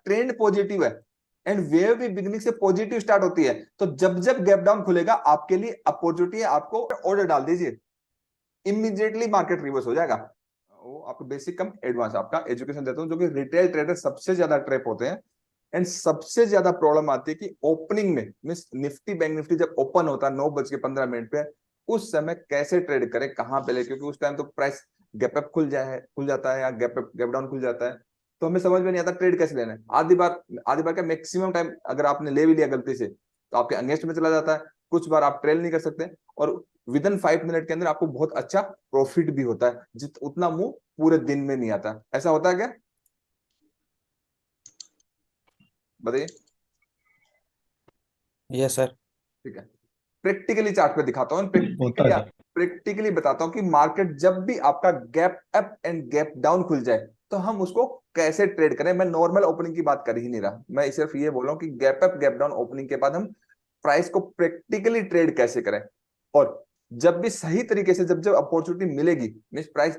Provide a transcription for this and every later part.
Trend positive है and wave भी beginning से पॉजिटिव स्टार्ट होती है, तो जब जब गैप डाउन खुलेगा आपके लिए अपॉर्चुनिटी है, आपको ऑर्डर डाल दीजिए, इमीडिएटली मार्केट रिवर्स हो जाएगा। वो आपको बेसिक कम एडवांस आपका एजुकेशन देता हूं, जो कि रिटेल ट्रेडर सबसे ज्यादा ट्रैप होते हैं एंड सबसे ज्यादा प्रॉब्लम आती है कि ओपनिंग में मींस निफ्टी बैंक निफ्टी जब ओपन होता है 9:15 पे, उस समय कैसे ट्रेड करें, कहां पे ले, क्योंकि उस टाइम तो प्राइस गैप अप खुल जाता है या गैप डाउन खुल जाता है, तो हमें समझ में नहीं आता ट्रेड कैसे लेना है। आधी बार का मैक्सिमम टाइम अगर आपने ले भी लिया गलती से तो आपके अगेंस्ट में चला जाता है, कुछ बार आप ट्रेल नहीं कर सकते और विद इन 5 मिनट के अंदर आपको बहुत अच्छा प्रॉफिट भी होता है, उतना मुंह पूरे दिन में नहीं आता। ऐसा होता है क्या, बताइए। Yes sir. ठीक है, प्रैक्टिकली चार्ट पे दिखाता हूँ, होता है सर। प्रैक्टिकली बताता हूँ कि मार्केट जब भी आपका gap up and gap down खुल जाए तो हम उसको कैसे ट्रेड करें। मैं नॉर्मल ओपनिंग की बात कर ही नहीं रहा, मैं सिर्फ ये बोल रहा हूँ कि gap up gap down opening के बाद हम प्राइस को प्रैक्टिकली ट्रेड कैसे करें, और जब भी सही तरीके से जब जब अपॉर्चुनिटी मिलेगी मींस प्राइस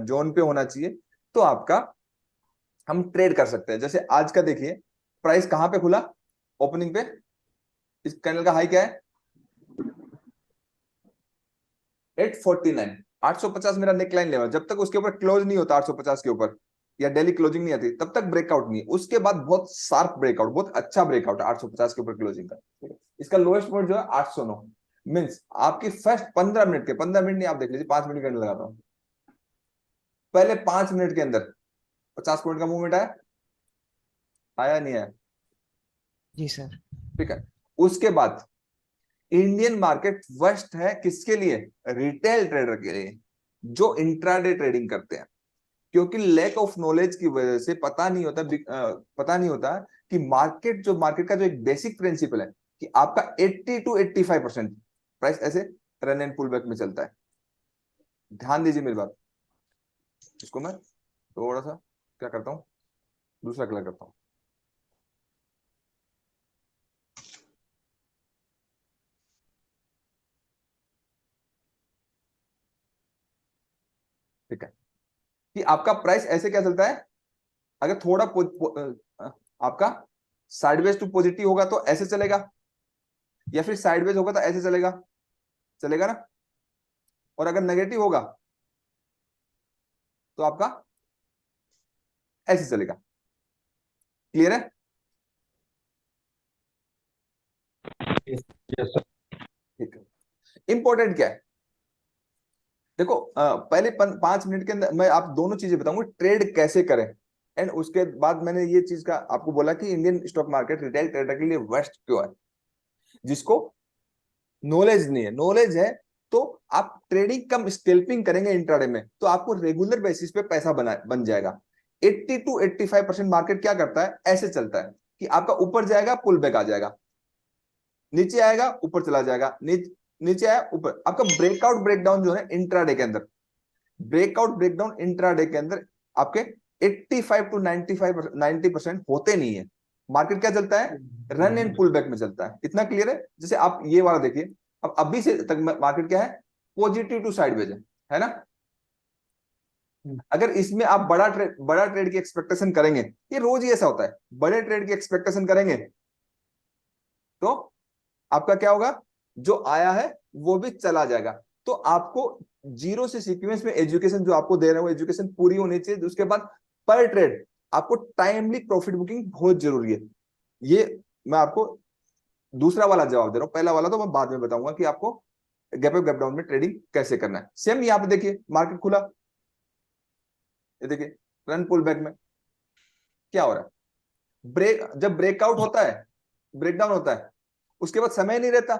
जोन पे होना चाहिए तो आपका हम ट्रेड कर सकते हैं। जैसे आज का देखिए प्राइस कहां पे खुला ओपनिंग पे, इस कैंडल का हाई क्या है 849, 850 मेरा नेकलाइन लेवल, जब तक उसके ऊपर क्लोज नहीं होता 850 के ऊपर या डेली क्लोजिंग नहीं आती तब तक ब्रेकआउट नहीं है, उसके बाद बहुत शार्प ब्रेकआउट, बहुत अच्छा ब्रेकआउट 850 के ऊपर क्लोजिंग का। इसका लोएस्ट पॉइंट जो है 809, मींस आपकी फर्स्ट 15 मिनट के 15 मिनट नहीं आप देख लीजिए 5 मिनट का लगाता हूं, पहले 5 मिनट के अंदर 50 पॉइंट का मूवमेंट आया, आया नहीं आया, जी सर। ठीक है। उसके बाद इंडियन मार्केट वर्स्ट है किसके लिए, रिटेल ट्रेडर के लिए जो इंट्राडे ट्रेडिंग करते हैं, क्योंकि लैक ऑफ नॉलेज की वजह से पता नहीं होता कि मार्केट का जो एक बेसिक प्रिंसिपल है कि आपका 80 to 85% प्राइस ऐसे रन एंड पुल बैक में चलता है। ध्यान दीजिए मेरी बात, इसको मैं थोड़ा सा क्या करता हूं, दूसरा कलर करता हूं, ठीक है, कि आपका प्राइस ऐसे क्या चलता है, अगर थोड़ा आपका साइडवेज टू पॉजिटिव होगा तो ऐसे चलेगा, या फिर साइडवेज होगा तो ऐसे चलेगा, चलेगा ना, और अगर नेगेटिव होगा तो आपका ऐसे चलेगा। क्लियर है, यस सर। ठीक है। इंपॉर्टेंट क्या है, देखो पहले 5 मिनट के अंदर मैं आप दोनों चीजें बताऊंगा ट्रेड कैसे करें, एंड उसके बाद मैंने ये चीज का आपको बोला कि Indian stock market retail trader के लिए वर्स्ट क्यों है। जिसको नॉलेज नहीं है, नॉलेज है तो आप ट्रेडिंग कम स्कैल्पिंग करेंगे इंट्राडे में तो आपको रेगुलर बेसिस पे पैसा बन जाएगा। 80 to 85% मार्केट क्या करता है, ऐसे चलता है कि आपका ऊपर जाएगा पुल बैक आ जाएगा, नीचे आएगा ऊपर चला जाएगा, नीचे आया ऊपर, आपका ब्रेकआउट ब्रेकडाउन जो है इंट्राडे के अंदर, ब्रेकआउट ब्रेकडाउन इंट्राडे के अंदर आपके 85 टू 90% होते नहीं है। मार्केट क्या चलता है, रन एंड पुल बैक में चलता है। इतना क्लियर है। जैसे आप ये वाला देखिए, अब अभी से तक मार्केट क्या है, पॉजिटिव टू साइडवेज है ना। अगर इसमें आप बड़ा ट्रेड की एक्सपेक्टेशन करेंगे, ये रोज ही ऐसा होता है, बड़े ट्रेड की एक्सपेक्टेशन करेंगे तो आपका क्या होगा, जो आया है वो भी चला जाएगा। तो आपको जीरो से सीक्वेंस में एजुकेशन जो आपको दे रहे हो एजुकेशन पूरी होनी चाहिए, उसके बाद पर ट्रेड आपको टाइमली प्रॉफिट बुकिंग बहुत जरूरी है। ये मैं आपको दूसरा वाला जवाब दे रहा हूं, पहला वाला तो मैं बाद में बताऊंगा कि आपको गैप अप गैप डाउन में ट्रेडिंग कैसे करना है। सेम यहाँ पे देखिए मार्केट खुला, ये देखिए रन पुल बैक में क्या हो रहा है, जब ब्रेकआउट होता है ब्रेकडाउन होता है उसके बाद समय नहीं रहता,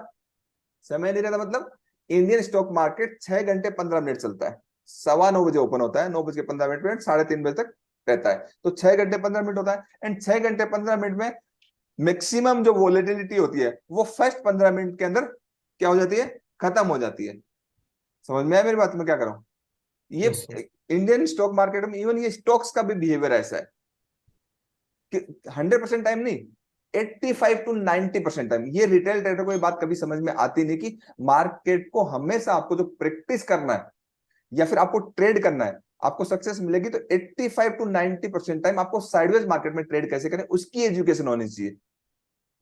समय नहीं रहता मतलब इंडियन स्टॉक मार्केट 6 घंटे 15 मिनट चलता है, 9:15 बजे ओपन होता है, 9:15 पे 3:30 बजे तक रहता है, तो 6 घंटे 15 मिनट होता है। एंड 6 घंटे 15 मिनट में मैक्सिमम जो वोलेटिलिटी होती है वो फर्स्ट 15 मिनट के अंदर क्या हो जाती है, खत्म हो जाती है। समझ में आया मेरी बात, मैं क्या कर रहा हूं, ये yes sir. Indian stock market में इवन ये स्टॉक्स का भी बिहेवियर ऐसा है कि 100% टाइम नहीं, 85 to 90% टाइम। ये रिटेल ट्रेडर को ये बात कभी समझ में आती नहीं कि मार्केट को हमेशा आपको जो प्रैक्टिस करना है या फिर आपको ट्रेड करना है आपको सक्सेस मिलेगी तो 85 to 90% टाइम आपको साइडवेज मार्केट में ट्रेड कैसे करें उसकी एजुकेशन होनी चाहिए,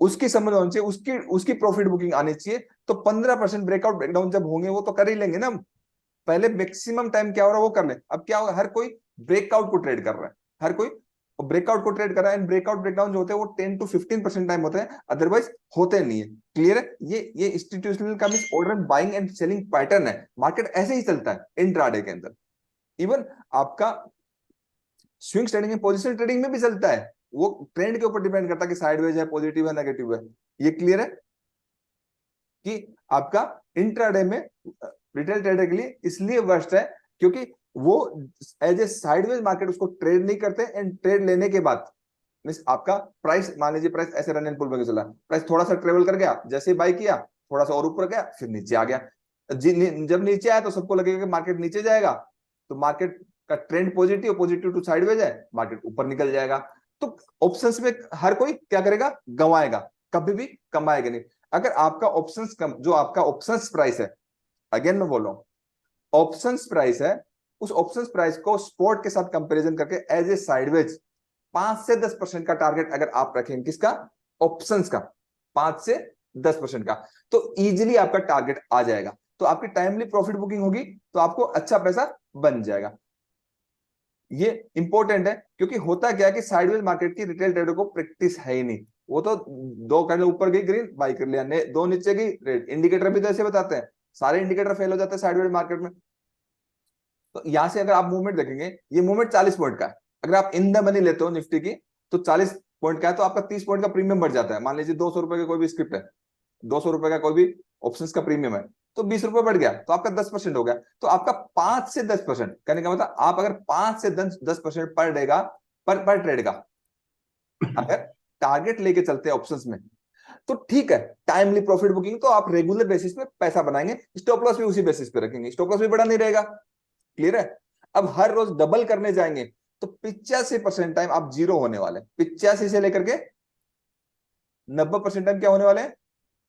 उसकी समझ होनी चाहिए, उसकी उसकी प्रॉफिट बुकिंग आनी चाहिए। तो 15% ब्रेकआउट ब्रेकडाउन जब होंगे वो तो कर ही लेंगे ना। पहले मैक्सिमम टाइम क्या हो रहा है वो कर ले। अब क्या होगा, हर कोई ब्रेकआउट को ट्रेड कर रहा है, हर कोई ब्रेकआउट को ट्रेड कर रहा है। एंड ब्रेकआउट ब्रेकडाउन जो होते हैं वो 10 to 15% टाइम होते हैं, अदरवाइज होते नहीं है। क्लियर है? ये इंस्टीट्यूशनल का means order buying and selling pattern है। मार्केट ऐसे ही चलता है इंट्राडे के अंदर। इवन आपका स्विंग ट्रेडिंग में, पोजिशन ट्रेडिंग में भी चलता है। वो ट्रेंड के ऊपर डिपेंड करता है कि साइडवेज है, पॉजिटिव है, नेगेटिव है। ये क्लियर है कि आपका इंट्राडे में रिटेल ट्रेडर के लिए इसलिए वर्स्ट है क्योंकि वो एज ए साइडवेज मार्केट उसको ट्रेड नहीं करते। एंड ट्रेड लेने के बाद मीन्स आपका प्राइस, मान लीजिए प्राइस ऐसे रन एंड पुल में चला, प्राइस थोड़ा सा ट्रेवल कर गया, जैसे ही बाई किया थोड़ा सा और ऊपर गया, फिर नीचे आ गया। जब नीचे आया तो सबको लगेगा कि मार्केट नीचे जाएगा, तो मार्केट का trend positive, positive to sideways है, मार्केट ऊपर निकल जाएगा। तो ऑप्शंस में हर कोई क्या करेगा, गंवाएगा, कभी भी कमाएगा नहीं। अगर आपका ऑप्शंस कम, जो आपका ऑप्शंस प्राइस है, अगेन मैं बोल रहा हूं, ऑप्शंस प्राइस है, उस ऑप्शंस प्राइस को स्पॉट के साथ कंपैरिजन करके एज ए साइडवेज 5 से 10% का टारगेट अगर आप रखेंगे, किसका, ऑप्शंस का, 5 से 10% का, तो इजीली आपका टारगेट आ जाएगा। तो आपकी टाइमली प्रॉफिट बुकिंग होगी तो आपको अच्छा पैसा बन जाएगा। ये इंपॉर्टेंट है क्योंकि होता क्या है कि साइडवेज मार्केट की रिटेल ट्रेडर को प्रैक्टिस है ही नहीं। वो तो दो कैंडल ऊपर गई ग्रीन बाई कर लिया, दो नीचे गई रेड। इंडिकेटर भी तो ऐसे बताते हैं, सारे इंडिकेटर फेल हो जाते हैं साइडवेज मार्केट में। तो यहां से अगर आप मूवमेंट देखेंगे, ये मूवमेंट 40 पॉइंट का है। अगर आप इन द मनी लेते हो निफ्टी की तो 40 पॉइंट का है, तो आपका 30 पॉइंट का प्रीमियम बढ़ जाता है। मान लीजिए 200 रुपए का कोई भी स्क्रिप्ट है, 200 रुपए का कोई भी ऑप्शंस का प्रीमियम है, तो 20 रुपए बढ़ गया तो आपका 10% हो गया। तो आपका 5 से 10% कहने का मतलब, आप अगर 5 से 10% पर डे का, पर ट्रेड का अगर टारगेट लेके चलते हैं ऑप्शंस में, तो ठीक है, टाइमली प्रॉफिट बुकिंग तो आप रेगुलर बेसिस पे पैसा बनाएंगे। स्टॉप लॉस भी उसी बेसिस पे रखेंगे, स्टॉप लॉस भी बड़ा नहीं रहेगा। क्लियर है? अब हर रोज डबल करने जाएंगे तो 85% टाइम आप जीरो होने वाले, 85 से लेकर के 90% टाइम क्या होने वाले हैं,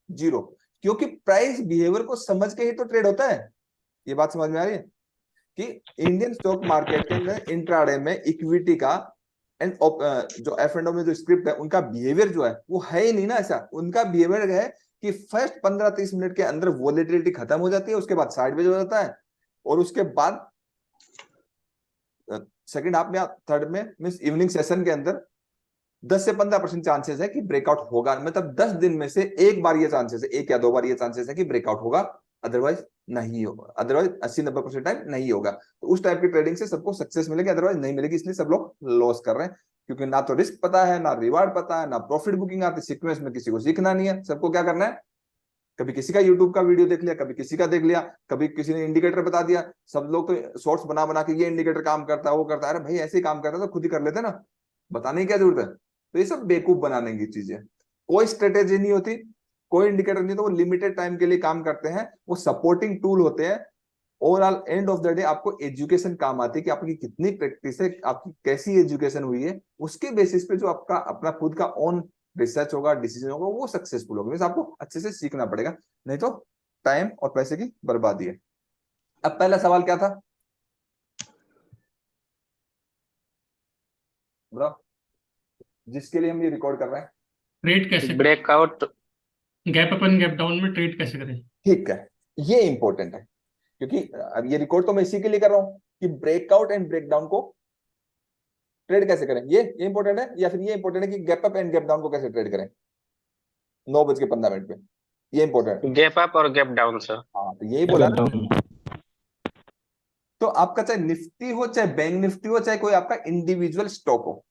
जीरो। क्योंकि प्राइस बिहेवियर को समझ के ही तो ट्रेड होता है। ये बात समझ में आ रही है कि इंडियन स्टॉक मार्केट के अंदर इंट्राडे में इक्विटी का एंड जो एफ एंड ओ में जो स्क्रिप्ट है उनका बिहेवियर जो है वो है ही नहीं ना ऐसा। उनका बिहेवियर है कि फर्स्ट 15-30 मिनट के अंदर वोलेटिलिटी खत्म हो जाती है, उसके बाद साइडवेज हो जाता है, और उसके बाद सेकंड हाफ में, थर्ड में मींस इवनिंग सेशन के अंदर 10 से 15% चांसेस है कि ब्रेकआउट होगा। मतलब 10 दिन में से एक बार ये चांसेस है, एक या दो बार ये चांसेस है कि ब्रेकआउट होगा, अदरवाइज नहीं होगा। अदरवाइज 80-90% टाइम नहीं होगा। तो उस टाइप की ट्रेडिंग से सबको सक्सेस मिलेगी, अदरवाइज नहीं मिलेगी। इसलिए सब लोग लॉस कर रहे हैं, क्योंकि ना तो रिस्क पता है, ना रिवार्ड पता है, ना प्रॉफिट बुकिंग आती, सीक्वेंस में किसी को सीखना नहीं है। सबको क्या करना है, कभी किसी का यूट्यूब का वीडियो देख लिया, कभी किसी का देख लिया, कभी किसी ने इंडिकेटर बता दिया। सब लोग तो शॉर्ट्स बना बना के ये इंडिकेटर काम करता है, वो करता है। अरे भाई ऐसे ही काम करता है तो खुद ही कर लेते ना, बताने की क्या जरूरत है। तो ये सब बेवकूफ बनाने की चीजें, कोई स्ट्रेटेजी नहीं होती, कोई इंडिकेटर नहीं, तो वो लिमिटेड टाइम के लिए काम करते हैं, वो सपोर्टिंग टूल होते हैं। Overall end of the day आपको एजुकेशन काम आती है कि आपकी कितनी प्रैक्टिस है, आपकी कैसी एजुकेशन हुई है, उसके बेसिस पे जो आपका अपना खुद का ओन रिसर्च होगा, डिसीजन होगा, वो सक्सेसफुल होगा। मींस आपको अच्छे से सीखना पड़ेगा, नहीं तो टाइम और पैसे की बर्बादी है। अब पहला सवाल क्या था बताओ, जिसके लिए हम ये रिकॉर्ड कर रहे हैं? ट्रेड कैसे, breakout. Gap up and gap down में ट्रेड कैसे करें? ठीक है, ये इंपॉर्टेंट है क्योंकि अब ये रिकॉर्ड तो मैं इसी के लिए कर रहा हूं कि ब्रेकआउट एंड ब्रेकडाउन को ट्रेड कैसे करें। ये इंपॉर्टेंट है, या फिर ये इंपॉर्टेंट है कि gap up and gap down को कैसे ट्रेड करें 9:15 पे? ये इंपॉर्टेंट है। गैप अप और गैप डाउन सर। हाँ तो यही बोला ना। तो आपका चाहे निफ्टी हो, चाहे बैंक निफ्टी हो, चाहे कोई आपका इंडिविजुअल स्टॉक हो,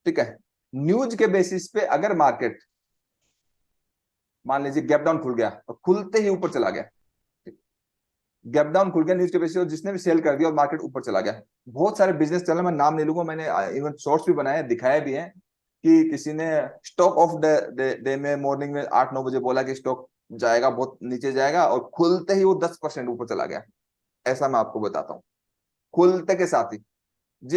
ठीक है, न्यूज के बेसिस पे अगर मार्केट मान लीजिए गैप डाउन खुल गया और खुलते ही ऊपर चला गया, गैप डाउन खुल गया न्यूज के बेसिस, और जिसने भी सेल कर दिया और मार्केट ऊपर चला गया। बहुत सारे बिजनेस चैनल, मैं नाम नहीं लूंगा, मैंने इवन शॉर्ट्स भी बनाए, दिखाए भी हैं कि किसी ने स्टॉक ऑफ डे में मॉर्निंग में 8-9 बजे बोला कि स्टॉक जाएगा, बहुत नीचे जाएगा, और खुलते ही वो 10% ऊपर चला गया। ऐसा मैं आपको बताता हूँ, खुलते के साथ ही।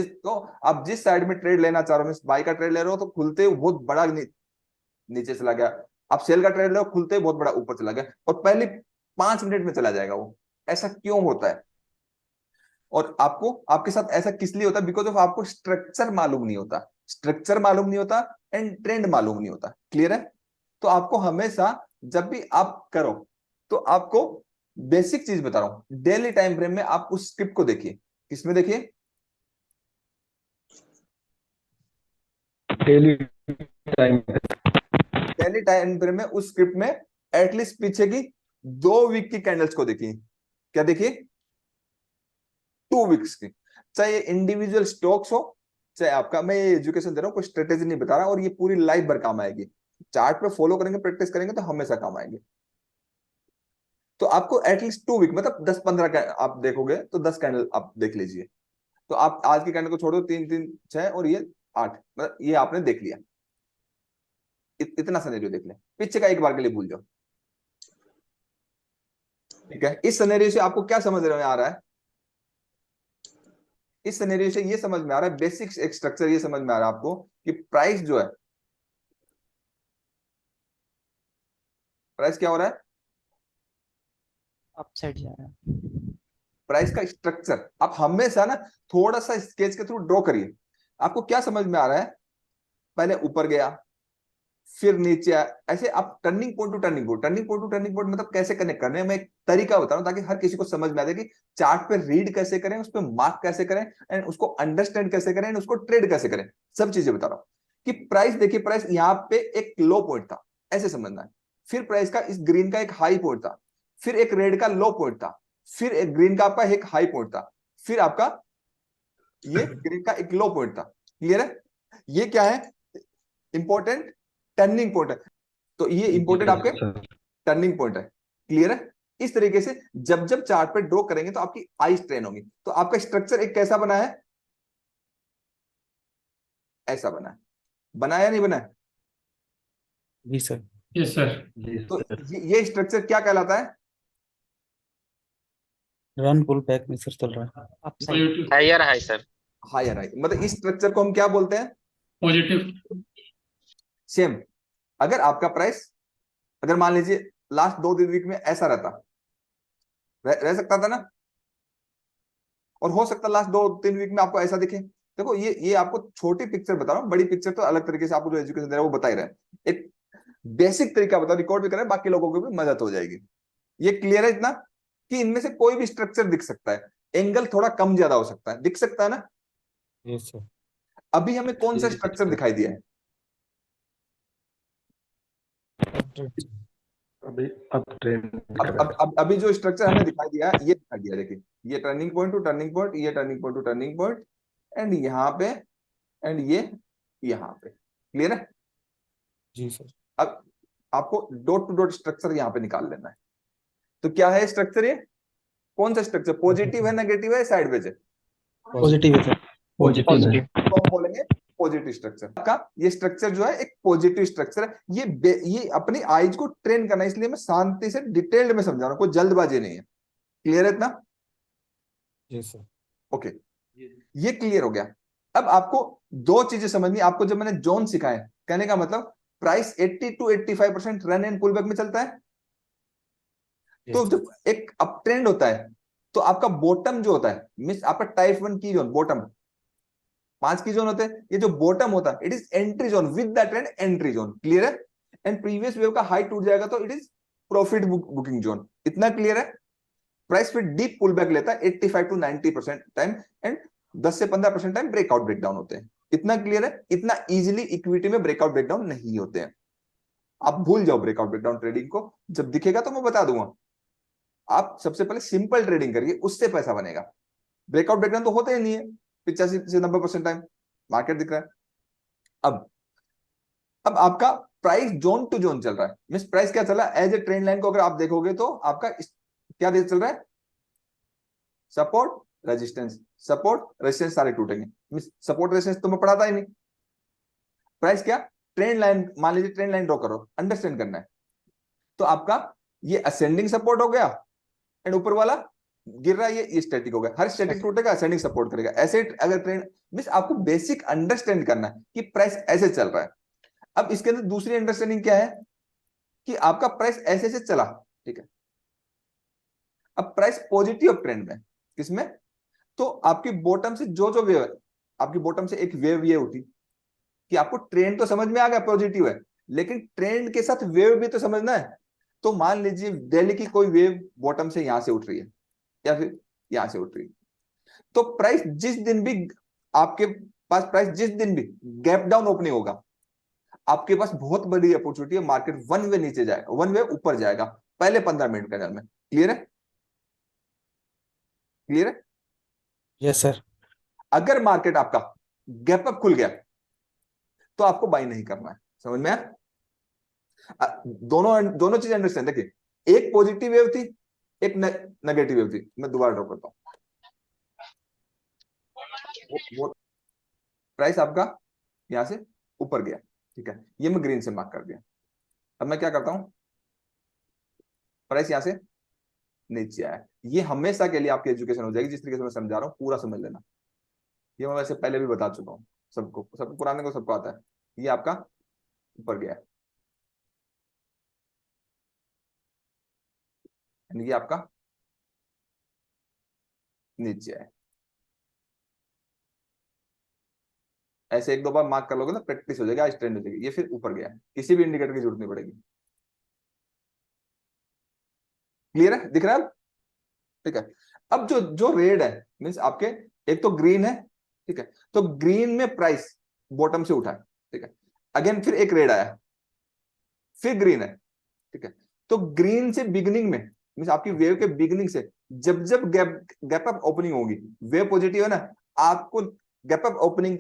तो आप जिस साइड में ट्रेड लेना चाह रहे हो, बाई का ट्रेड ले रहे हो तो खुलते ही बहुत बड़ा नीचे चला गया। आप सेल का ट्रेड ले रहे हो, खुलते ही बहुत बड़ा ऊपर चला गया, और पहले 5 मिनट में चला जाएगा वो। ऐसा क्यों होता है? और आपको आपके साथ ऐसा किस लिए होता है? बिकॉज ऑफ आपको स्ट्रक्चर मालूम नहीं होता, स्ट्रक्चर मालूम नहीं होता एंड ट्रेंड मालूम नहीं होता। क्लियर है? तो आपको हमेशा जब भी आप करो तो आपको बेसिक चीज बता रहा हूं, डेली टाइम फ्रेम में आप उस स्क्रिप्ट को देखिए। किसमें देखिए? Daily time. Daily time frame में उस स्क्रिप्ट में एटलीस्ट पीछे की 2 वीक की कैंडल्स को देखिए। क्या देखिए? 2 वीक्स की। चाहे इंडिविजुअल स्टॉक्स हो, चाहे आपका, मैं ये एजुकेशन दे रहा हूँ, कोई स्ट्रेटेजी नहीं बता रहा, और ये पूरी लाइफ भर काम आएगी। चार्ट पे फॉलो करेंगे, प्रैक्टिस करेंगे तो हमेशा काम आएंगे। तो आपको एटलीस्ट 2 वीक मतलब 10-15 आप देखोगे तो 10 कैंडल आप देख लीजिए। तो आप आज की कैंडल को छोड़ो, 3-3-6 और ये 8, मतलब ये आपने देख लिया। इतना सिनेरियो देख ले, पीछे का एक बार के लिए भूल जाओ। ठीक है? इस सिनेरियो से आपको क्या समझ में आ रहा है? इस सिनेरियो से ये समझ में आ रहा है, बेसिक एक स्ट्रक्चर ये समझ में आ रहा है आपको कि प्राइस जो है, प्राइस क्या हो रहा है? अपसाइड जा रहा है। प्राइस का स्ट्रक्चर आप हमेशा ना थोड़ा सा स्केच के थ्रू ड्रॉ करिए। आपको क्या समझ में आ रहा है? पहले ऊपर गया, फिर नीचे आया, ऐसे आप turning point to turning point, turning point to turning point मतलब कैसे कनेक्ट करने हैं, मैं एक तरीका बता रहा हूं ताकि हर किसी को समझ में आ जाए कि चार्ट पे रीड कैसे करें, उस पर मार्क कैसे करें, एंड उसको अंडरस्टैंड कैसे करें, एंड उसको ट्रेड कैसे करें। सब चीजें बता रहा हूं कि प्राइस देखिए, प्राइस यहाँ पे एक लो पॉइंट था, ऐसे समझना है। फिर प्राइस का इस ग्रीन का एक हाई पॉइंट था, फिर एक रेड का लो पॉइंट था, फिर एक ग्रीन का आपका एक हाई पॉइंट था, फिर आपका ये ग्रीन का एक लो पॉइंट था। क्लियर है? ये क्या है? इंपॉर्टेंट टर्निंग पॉइंट है। तो ये इंपॉर्टेंट आपके टर्निंग पॉइंट है। क्लियर है? इस तरीके से जब जब चार्ट पे ड्रॉ करेंगे तो आपकी आईज ट्रेन होंगी। तो आपका स्ट्रक्चर एक कैसा बना है? ऐसा बना है। बनाया या नहीं बना है? जी सर। Yes sir. तो ये स्ट्रक्चर क्या कहलाता है? रन पुल बैक में सर चल रहा है। Upside. Positive. Higher high sir. Higher high, मतलब इस स्ट्रक्चर को हम क्या बोलते हैं? पॉजिटिव। सेम। अगर आपका प्राइस, अगर मान लीजिए लास्ट 2-3 वीक में ऐसा रहता, रह सकता था ना, और हो सकता लास्ट 2-3 वीक में आपको ऐसा दिखे। देखो ये आपको छोटी पिक्चर बता रहा हूँ, बड़ी पिक्चर तो अलग तरीके से आपको जो एजुकेशन दे रहा है वो बता ही रहे हैं। एक बेसिक तरीका बताओ, रिकॉर्ड भी करें, बाकी लोगों को भी मदद हो जाएगी। ये क्लियर है इतना कि इनमें से कोई भी स्ट्रक्चर दिख सकता है, एंगल थोड़ा कम ज्यादा हो सकता है, दिख सकता है ना? Yes sir. अभी हमें कौन सा स्ट्रक्चर दिखाई दिया है? अभी अब ट्रेंड अभी जो स्ट्रक्चर हमें दिखाई दिया है, ये दिखाई दिया, देखिए ये turning point to turning point, ये turning point to turning point, and यहाँ पे, एंड ये यहाँ पे। क्लियर है? जी सर। अब आपको डॉट टू डॉट स्ट्रक्चर यहाँ पे निकाल लेना है। तो क्या है स्ट्रक्चर? ये कौन सा स्ट्रक्चर? पॉजिटिव है, नेगेटिव है, साइडवेज है? पॉजिटिव है सर। पॉजिटिव। तो हम बोलेंगे पॉजिटिव स्ट्रक्चर का। ये स्ट्रक्चर जो है एक पॉजिटिव स्ट्रक्चर है। ये अपनी आइज को ट्रेन करना है, इसलिए मैं शांति से डिटेल्ड में समझा रहा हूं, कोई जल्दबाजी नहीं है। क्लियर है इतना? जी सर। ओके, ये क्लियर हो गया। अब आपको दो चीजें समझनी। आपको जब मैंने जोन सिखाए, कहने का मतलब price 80 to 85% run and pull back में चलता है। तो जब एक अप ट्रेंड होता है तो आपका बॉटम जो होता है, मींस आपका टाइप 1 की जोन, बॉटम 5 की जोन होते हैं, ये जो बॉटम होता है it is entry zone, with that trend entry zone. Clear है? एंड प्रीवियस वेव का हाई टूट जाएगा तो it is profit booking zone. इतना क्लियर है? प्राइस फिर डीप पुल बैक लेता है 85 to 90% टाइम, एंड 10 से 15% टाइम ब्रेकआउट ब्रेकडाउन होते हैं। इतना क्लियर है? इतना इजीली इक्विटी में ब्रेकआउट ब्रेकडाउन नहीं होते हैं। आप भूल जाओ ब्रेकआउट ब्रेकडाउन ट्रेडिंग को, जब दिखेगा तो मैं बता दूंगा। आप सबसे पहले सिंपल ट्रेडिंग करिए, उससे पैसा बनेगा। ब्रेकआउट ब्रेकडाउन तो होते ही नहीं है 85 से 90% टाइम, मार्केट दिख रहा है। अब आपका प्राइस जोन टू जोन चल रहा है, मींस प्राइस क्या चल रहा है? एज ए ट्रेंड लाइन को अगर आप देखोगे तो आपका क्या चल रहा है? सपोर्ट रेजिस्टेंस, सपोर्ट रेजिस्टेंस सारे टूटेंगे। मींस सपोर्ट रेजिस्टेंस तो मैं पढ़ाता ही नहीं। प्राइस क्या? ट्रेंड लाइन, मान लीजिए ट्रेंड लाइन ड्रॉ करो, अंडरस्टैंड करना है। तो आपका ये असेंडिंग सपोर्ट हो गया, एंड ऊपर वाला गिर रहा है, ये स्टैटिक हो गया। हर स्टैटिक टूटेगा, असेंडिंग सपोर्ट करेगा। ऐसे अगर ट्रेंड, मींस आपको बेसिक अंडरस्टैंड करना है कि प्राइस ऐसे चल रहा है। अब इसके अंदर दूसरी अंडरस्टैंडिंग क्या है कि आपका प्राइस ऐसे से चला, ठीक है। अब प्राइस पॉजिटिव ट्रेंड में, किसमें? तो आपकी बॉटम से जो जो वेव है, आपकी बॉटम से एक वेव ये उठी कि आपको ट्रेंड तो समझ में आ गया पॉजिटिव है, लेकिन ट्रेंड के साथ वेव भी तो समझना है। तो मान लीजिए दिल्ली की कोई वेव बॉटम से यहां से उठ रही है या फिर यहां से उठ रही है, तो प्राइस जिस दिन भी आपके पास प्राइस जिस दिन भी गैप डाउन ओपनिंग होगा, आपके पास बहुत बड़ी अपॉर्चुनिटी है, मार्केट वन वे नीचे जाएगा, वन वे ऊपर जाएगा पहले 15 मिनट के अंदर में। क्लियर है? क्लियर है? Yes sir. अगर मार्केट आपका गैप अप खुल गया तो आपको बाई नहीं करना है। समझ में आया? दोनों दोनों चीज अंडरस्टैंड। देखिए एक पॉजिटिव वेव थी, एक नेगेटिव वेव थी। मैं दोबारा ड्रॉ करता हूं। वो प्राइस आपका यहां से ऊपर गया, ठीक है, ये मैं ग्रीन से मार्क कर दिया। अब मैं क्या करता हूं, प्राइस यहां से नीचे आया। ये हमेशा के लिए आपकी एजुकेशन हो जाएगी, जिस तरीके से मैं समझा रहा हूं पूरा समझ लेना। ये मैं वैसे पहले भी बता चुका हूं, सबको पुराने को सबको आता है। ये आपका ऊपर गया है, ये आपका नीचे है। ऐसे एक दो बार मार्क कर लोगे ना, प्रैक्टिस हो जाएगी, आज ट्रेंड हो जाएगी। ये फिर ऊपर गया है, किसी भी इंडिकेटर की जरूरत नहीं पड़ेगी। क्लियर है? दिख रहा है? ठीक है। अब जो जो रेड है मीन्स आपके, एक तो ग्रीन है, ठीक है, तो ग्रीन में प्राइस बॉटम से उठा है, ठीक है, अगेन फिर एक रेड आया, फिर ग्रीन है, ठीक है। तो ग्रीन से बिगनिंग में मीन्स आपकी वेव के बिगनिंग से जब जब गैप अप ओपनिंग होगी, वेव पॉजिटिव है ना, आपको गैप अप ओपनिंग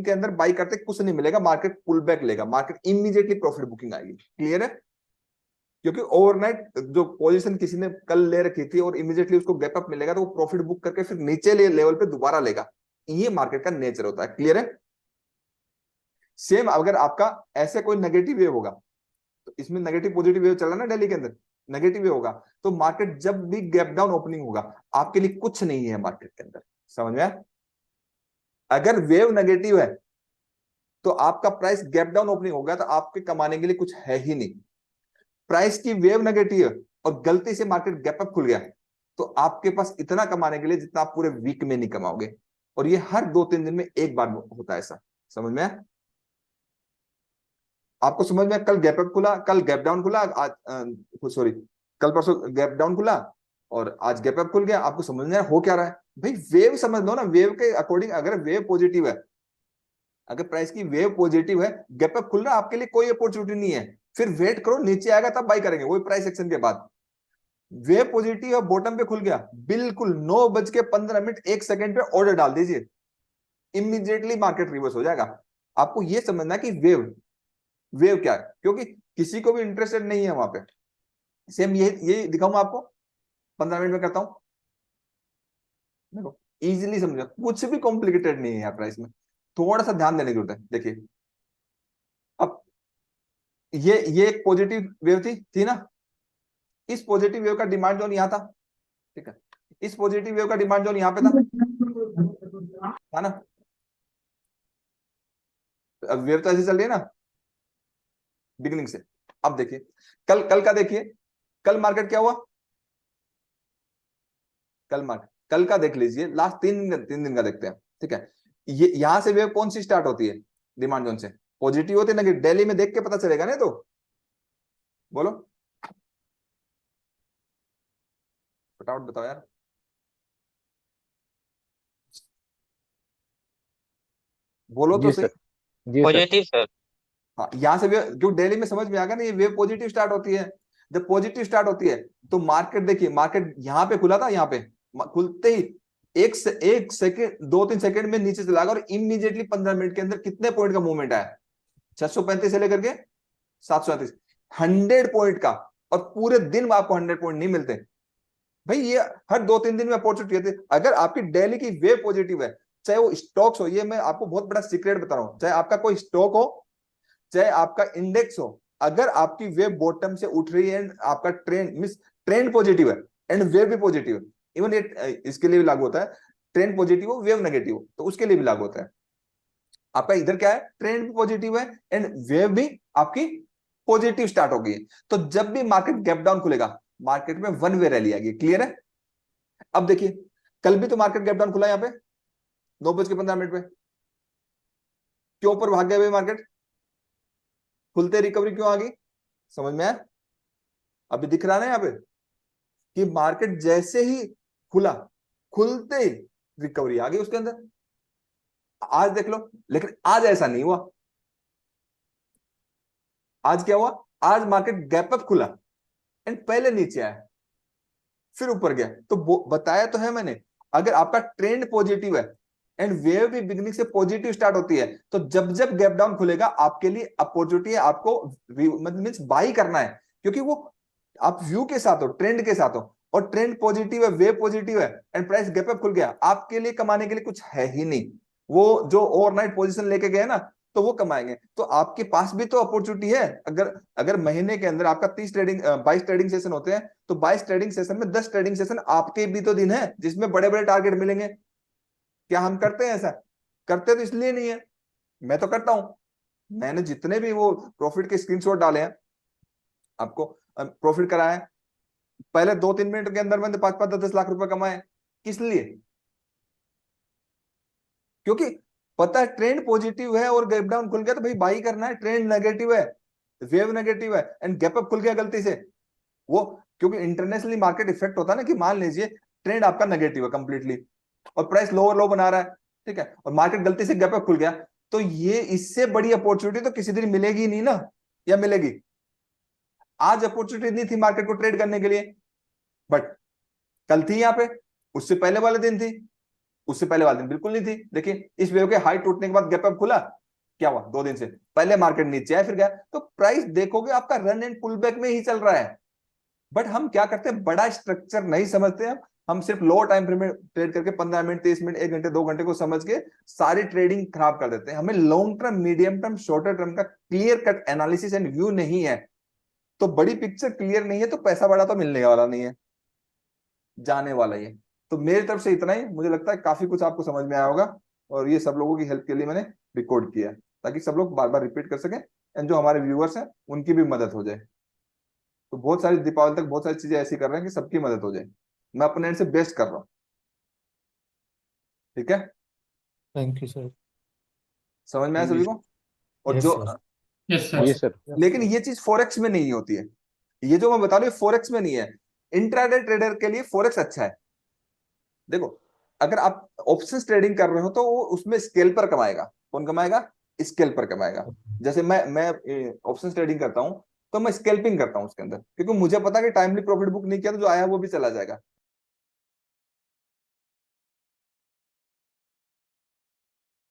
के अंदर बाई करते कुछ नहीं मिलेगा, मार्केट पुल बैक लेगा, मार्केट इमीडिएटली प्रॉफिट बुकिंग आएगी। क्लियर है? क्योंकि ओवरनाइट जो पोजीशन किसी ने कल ले रखी थी और इमीडिएटली उसको गैप अप मिलेगा, तो वो प्रॉफिट बुक करके फिर नीचे लेवल पे दोबारा लेगा। ये मार्केट का नेचर होता है। क्लियर है? सेम अगर आपका ऐसे कोई नेगेटिव वेव होगा, तो इसमें नेगेटिव पॉजिटिव वेव चल रहा है ना दिल्ली के अंदर, नेगेटिव वेव होगा, तो मार्केट जब भी गैप डाउन ओपनिंग होगा, आपके लिए कुछ नहीं है मार्केट के अंदर। समझ में आया? अगर वेव नेगेटिव है तो आपका प्राइस गैप डाउन ओपनिंग होगा तो आपके कमाने के लिए कुछ है ही नहीं। प्राइस की वेव नेगेटिव है और गलती से मार्केट गैप अप खुल गया, तो आपके पास इतना कमाने के लिए जितना आप पूरे वीक में नहीं कमाओगे। और ये हर 2-3 दिन में एक बार होता है ऐसा। समझ में आया? आपको समझ में? कल गैप अप खुला, कल गैप डाउन खुला, आज सॉरी कल परसों गैप डाउन खुला और आज गैप अप खुल गया। आपको समझ में हो क्या रहा है भाई? वेव समझ लो ना, वेव के अकॉर्डिंग। अगर वेव पॉजिटिव है, अगर प्राइस की वेव पॉजिटिव है, गैप अप खुल रहा है, आपके लिए कोई अपॉर्चुनिटी नहीं है, फिर वेट करो, नीचे आएगा तब बाई करेंगे, वही प्राइस एक्शन के बाद। वेव पॉजिटिव है, बॉटम पे खुल गया, बिल्कुल 9:15 1 सेकंड पे ऑर्डर डाल दीजिए, इमीडिएटली मार्केट रिवर्स हो जाएगा। आपको यह समझना है कि वेव वेव क्या है, क्योंकि किसी को भी इंटरेस्टेड नहीं है वहां पे। सेम ये दिखाऊंगा आपको, 15 मिनट में करता हूं। देखो इजीली समझो, कुछ भी कॉम्प्लिकेटेड नहीं है यार प्राइस में, थोड़ा सा ध्यान देने की जरूरत है। देखिए अब ये एक पॉजिटिव वेव थी ना, इस पॉजिटिव वेव का डिमांड जोन यहां था, ठीक है, इस पॉजिटिव वेव का डिमांड जोन यहां पे था ना। अब वेव तो ऐसे चल रही है ना बिगिनिंग से। अब देखिए कल का देखिए, कल मार्केट क्या हुआ, कल का देख लीजिए, लास्ट 3 दिन का देखते हैं, ठीक है। ये यहां से वेव कौन सी स्टार्ट होती है, डिमांड जोन से पॉजिटिव होती है ना, कि दिल्ली में देख के पता चलेगा ना, तो बोलो फटाफट बताओ यार। बोलो तो जी सही। सर। जी सर। Positive sir. हाँ, यहां से वेव क्यों दिल्ली में समझ में आ गया ना, ये वेव पॉजिटिव स्टार्ट होती है। जब पॉजिटिव स्टार्ट होती है तो मार्केट, देखिए मार्केट यहां पे खुला था, यहाँ पे खुलते ही एक सेकंड 2-3 सेकंड में नीचे चला गया और इमीडिएटली 15 मिनट के अंदर कितने पॉइंट का मूवमेंट आया, 635 से लेकर के 738, 100 पॉइंट का। और पूरे दिन में आपको 100 पॉइंट नहीं मिलते भाई, ये हर 2-3 दिन में अपॉर्चुनिटी होती है। अगर आपकी डेली की वेव पॉजिटिव है, चाहे वो स्टॉक्स हो, ये मैं आपको बहुत बड़ा सीक्रेट बता रहा हूं, चाहे आपका कोई स्टॉक हो, चाहे आपका इंडेक्स हो, अगर आपकी वेव बॉटम से उठ रही है एंड आपका ट्रेंड पॉजिटिव है एंड वेव भी पॉजिटिव है, इवन ये इसके लिए भी लागू होता है, ट्रेंड पॉजिटिव हो वेव नेगेटिव हो तो उसके लिए भी लागू होता है। आपका इधर क्या है, ट्रेंड भी पॉजिटिव है एंड वेव भी आपकी पॉजिटिव स्टार्ट हो गई है, तो जब भी मार्केट गैप डाउन खुलेगा, मार्केट में वन वे रैली आएगी। क्लियर है? अब देखिए कल भी तो मार्केट गैप डाउन खुला यहाँ पे 9:15 पे, क्यों ऊपर भाग गया भाई मार्केट? खुलते रिकवरी क्यों आ गई? समझ में आया? अभी दिख रहा ना यहाँ पे कि मार्केट जैसे ही खुला, खुलते ही रिकवरी आ गई उसके अंदर। आज देख लो, लेकिन आज ऐसा नहीं हुआ। आज क्या हुआ? आज मार्केट गैप अप खुला एंड पहले नीचे आया, फिर ऊपर गया। तो बताया तो है मैंने, अगर आपका ट्रेंड पॉजिटिव है एंड वेव भी बिगनिंग से पॉजिटिव स्टार्ट होती है, तो जब जब गैप डाउन खुलेगा आपके लिए अपॉर्चुनिटी है, आपको मतलब मींस बाई करना है, क्योंकि वो आप व्यू के साथ हो, ट्रेंड के साथ हो, और ट्रेंड पॉजिटिव है, वेव पॉजिटिव है एंड प्राइस गैप अप खुल गया, आपके लिए कमाने के लिए कुछ है ही नहीं। वो जो ओवरनाइट पोजीशन लेके गए ना, तो वो कमाएंगे। तो आपके पास भी तो अपॉर्चुनिटी है। अगर अगर महीने के अंदर आपका 22 ट्रेडिंग सेशन होते हैं, तो 22 ट्रेडिंग सेशन में 10 ट्रेडिंग सेशन आपके भी तो दिन है जिसमें बड़े बड़े टारगेट मिलेंगे। क्या हम करते हैं ऐसा? करते तो इसलिए नहीं है, मैं तो करता हूं। मैंने जितने भी वो प्रॉफिट के स्क्रीनशॉट डाले हैं, आपको प्रॉफिट कराया है, पहले 2-3 मिनट के अंदर मैंने 5-5, 10-10 लाख रुपए कमाए। किस लिए? क्योंकि पता है ट्रेंड पॉजिटिव है और गैप डाउन खुल गया तो भाई बाई करना है। ट्रेंड नेगेटिव है, वेव नेगेटिव है एंड गैप अप खुल गया गलती से, वो क्योंकि इंटरनेशनली मार्केट इफेक्ट होता है ना, कि मान लीजिए ट्रेंड आपका नेगेटिव है कंप्लीटली और प्राइस लोअर लो बना रहा है, ठीक है, और मार्केट गलती से गैप अप खुल गया, तो ये इससे बड़ी अपॉर्चुनिटी तो किसी दिन मिलेगी नहीं ना, या मिलेगी? आज अपॉर्चुनिटी नहीं थी मार्केट को ट्रेड करने के लिए, बट कल थी यहाँ पे, उससे पहले वाले दिन थी, उससे पहले वाले दिन बिल्कुल नहीं थी। देखिए इस वेव के हाई टूटने के बाद गैप अप खुला, क्या हुआ? 2 दिन से पहले मार्केट नीचे आया फिर गया, तो प्राइस देखोगे आपका रन एंड पुल बैक में ही चल रहा है। बट हम क्या करते हैं, बड़ा स्ट्रक्चर नहीं समझते हैं। हम सिर्फ लो टाइम फ्रेम में ट्रेड करके 15 मिनट, 30 मिनट, 1 घंटे, 2 घंटे को समझ के सारी ट्रेडिंग खराब कर देते हैं। हमें long term, medium term, shorter term का clear cut analysis and view नहीं है, तो बड़ी पिक्चर क्लियर नहीं है, तो पैसा बड़ा तो मिलने वाला नहीं है, जाने वाला ही है। तो मेरी तरफ से इतना ही, मुझे लगता है काफी कुछ आपको समझ में आया होगा, और ये सब लोगों की हेल्प के लिए मैंने रिकॉर्ड किया है, ताकि सब लोग बार बार रिपीट कर सकें एंड जो हमारे व्यूअर्स हैं उनकी भी मदद हो जाए। तो बहुत सारी दीपावली तक बहुत सारी चीजें ऐसी कर रहे हैं कि सबकी मदद हो जाए। मैं अपने एंड से बेस्ट कर रहा हूँ, ठीक है? Thank you sir. समझ में आया सभी को? और यस जो sir. Yes sir. Yes, sir. लेकिन ये चीज फोरेक्स में नहीं होती है, ये जो मैं बता रहा हूँ फोरेक्स में नहीं है। इंट्राडे ट्रेडर के लिए फोरेक्स अच्छा है। देखो, अगर आप ऑप्शंस ट्रेडिंग कर रहे हो तो वो उसमें स्केल पर कमाएगा। कौन कमाएगा? स्केल पर कमाएगा। जैसे मैं ऑप्शंस ट्रेडिंग करता हूं, तो मैं स्केल्पिंग करता हूं उसके अंदर, क्योंकि मुझे पता है कि टाइमली प्रॉफिट बुक नहीं किया तो जो आया वो भी चला जाएगा।